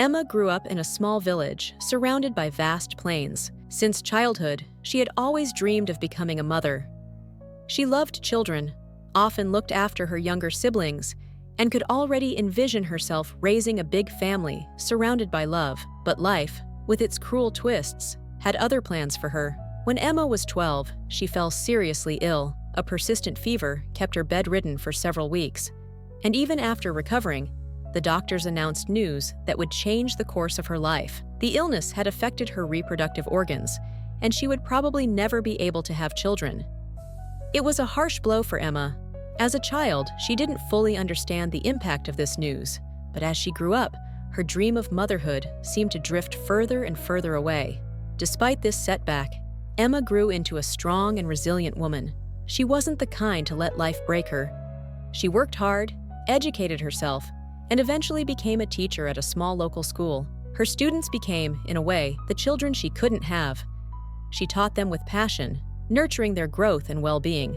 Emma grew up in a small village, surrounded by vast plains. Since childhood, she had always dreamed of becoming a mother. She loved children, often looked after her younger siblings, and could already envision herself raising a big family, surrounded by love. But life, with its cruel twists, had other plans for her. When Emma was 12, she fell seriously ill. A persistent fever kept her bedridden for several weeks. And even after recovering, the doctors announced news that would change the course of her life. The illness had affected her reproductive organs, and she would probably never be able to have children. It was a harsh blow for Emma. As a child, she didn't fully understand the impact of this news, but as she grew up, her dream of motherhood seemed to drift further and further away. Despite this setback, Emma grew into a strong and resilient woman. She wasn't the kind to let life break her. She worked hard, educated herself, and eventually became a teacher at a small local school. Her students became, in a way, the children she couldn't have. She taught them with passion, nurturing their growth and well-being,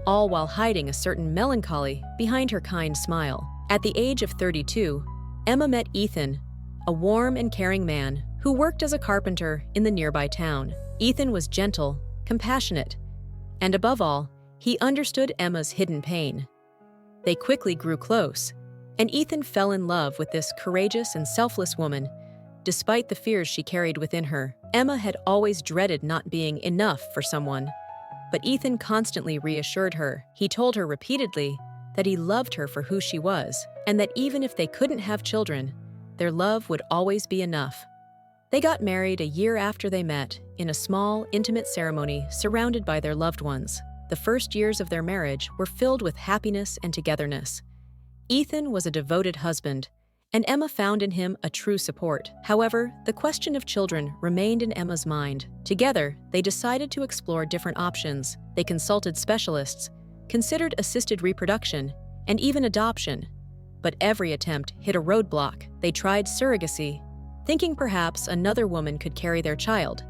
all while hiding a certain melancholy behind her kind smile. At the age of 32, Emma met Ethan, a warm and caring man who worked as a carpenter in the nearby town. Ethan was gentle, compassionate, and above all, he understood Emma's hidden pain. They quickly grew close, and Ethan fell in love with this courageous and selfless woman. Despite the fears she carried within her, Emma had always dreaded not being enough for someone. But Ethan constantly reassured her. He told her repeatedly that he loved her for who she was, and that even if they couldn't have children, their love would always be enough. They got married a year after they met, in a small, intimate ceremony surrounded by their loved ones. The first years of their marriage were filled with happiness and togetherness. Ethan was a devoted husband, and Emma found in him a true support. However, the question of children remained in Emma's mind. Together, they decided to explore different options. They consulted specialists, considered assisted reproduction, and even adoption. But every attempt hit a roadblock. They tried surrogacy, thinking perhaps another woman could carry their child.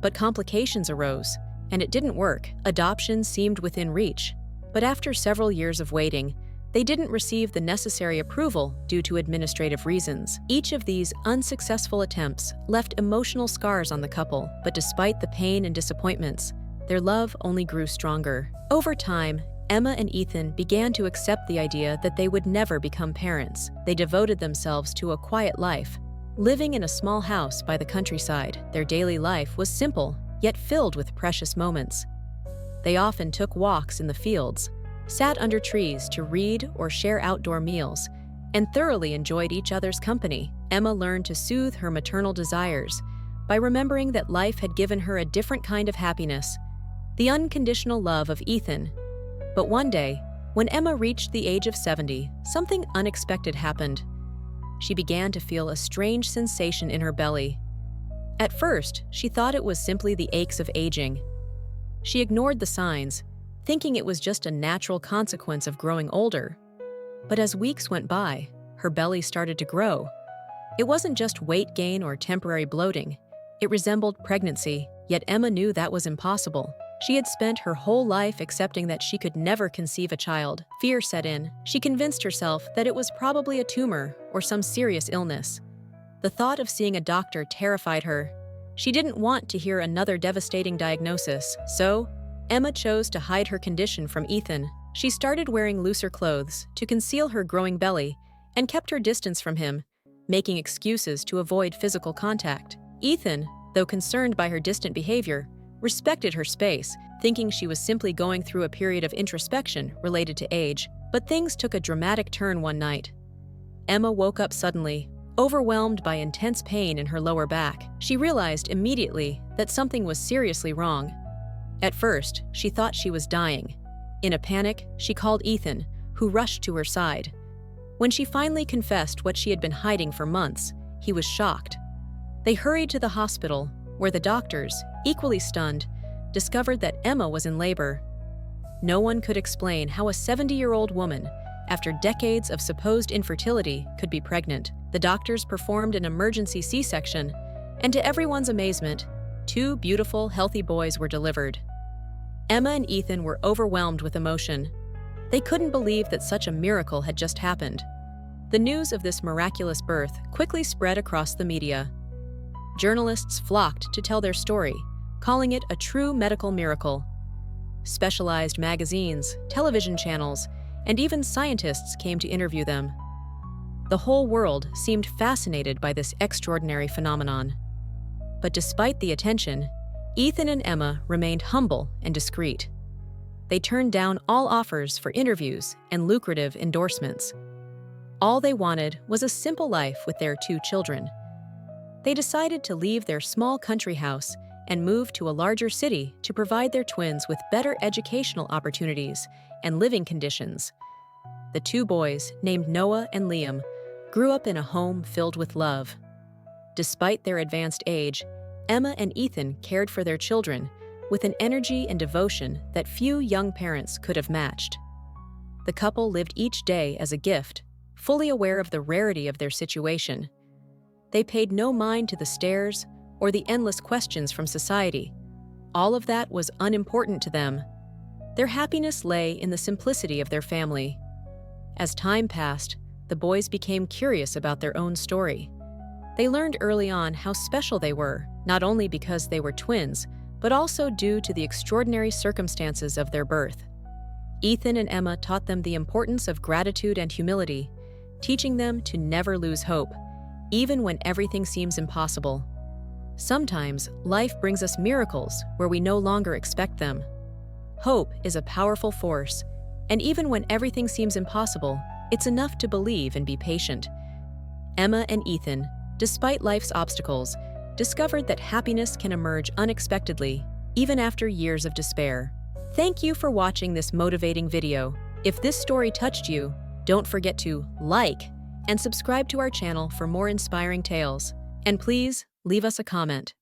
But complications arose, and it didn't work. Adoption seemed within reach. But after several years of waiting, they didn't receive the necessary approval due to administrative reasons. Each of these unsuccessful attempts left emotional scars on the couple, but despite the pain and disappointments, their love only grew stronger. Over time, Emma and Ethan began to accept the idea that they would never become parents. They devoted themselves to a quiet life, living in a small house by the countryside. Their daily life was simple, yet filled with precious moments. They often took walks in the fields, sat under trees to read or share outdoor meals, and thoroughly enjoyed each other's company. Emma learned to soothe her maternal desires by remembering that life had given her a different kind of happiness, the unconditional love of Ethan. But one day, when Emma reached the age of 70, something unexpected happened. She began to feel a strange sensation in her belly. At first, she thought it was simply the aches of aging. She ignored the signs, thinking it was just a natural consequence of growing older. But as weeks went by, her belly started to grow. It wasn't just weight gain or temporary bloating. It resembled pregnancy, yet Emma knew that was impossible. She had spent her whole life accepting that she could never conceive a child. Fear set in. She convinced herself that it was probably a tumor or some serious illness. The thought of seeing a doctor terrified her. She didn't want to hear another devastating diagnosis, so Emma chose to hide her condition from Ethan. She started wearing looser clothes to conceal her growing belly and kept her distance from him, making excuses to avoid physical contact. Ethan, though concerned by her distant behavior, respected her space, thinking she was simply going through a period of introspection related to age. But things took a dramatic turn one night. Emma woke up suddenly, overwhelmed by intense pain in her lower back. She realized immediately that something was seriously wrong. At first, she thought she was dying. In a panic, she called Ethan, who rushed to her side. When she finally confessed what she had been hiding for months, he was shocked. They hurried to the hospital, where the doctors, equally stunned, discovered that Emma was in labor. No one could explain how a 70-year-old woman, after decades of supposed infertility, could be pregnant. The doctors performed an emergency C-section, and to everyone's amazement, 2 beautiful, healthy boys were delivered. Emma and Ethan were overwhelmed with emotion. They couldn't believe that such a miracle had just happened. The news of this miraculous birth quickly spread across the media. Journalists flocked to tell their story, calling it a true medical miracle. Specialized magazines, television channels, and even scientists came to interview them. The whole world seemed fascinated by this extraordinary phenomenon. But despite the attention, Ethan and Emma remained humble and discreet. They turned down all offers for interviews and lucrative endorsements. All they wanted was a simple life with their 2 children. They decided to leave their small country house and move to a larger city to provide their twins with better educational opportunities and living conditions. The 2 boys, named Noah and Liam, grew up in a home filled with love. Despite their advanced age, Emma and Ethan cared for their children with an energy and devotion that few young parents could have matched. The couple lived each day as a gift, fully aware of the rarity of their situation. They paid no mind to the stares or the endless questions from society. All of that was unimportant to them. Their happiness lay in the simplicity of their family. As time passed, the boys became curious about their own story. They learned early on how special they were, not only because they were twins, but also due to the extraordinary circumstances of their birth. Ethan and Emma taught them the importance of gratitude and humility, teaching them to never lose hope, even when everything seems impossible. Sometimes, life brings us miracles where we no longer expect them. Hope is a powerful force, and even when everything seems impossible, it's enough to believe and be patient. Emma and Ethan, despite life's obstacles, discovered that happiness can emerge unexpectedly, even after years of despair. Thank you for watching this motivating video. If this story touched you, don't forget to like and subscribe to our channel for more inspiring tales. And please, leave us a comment.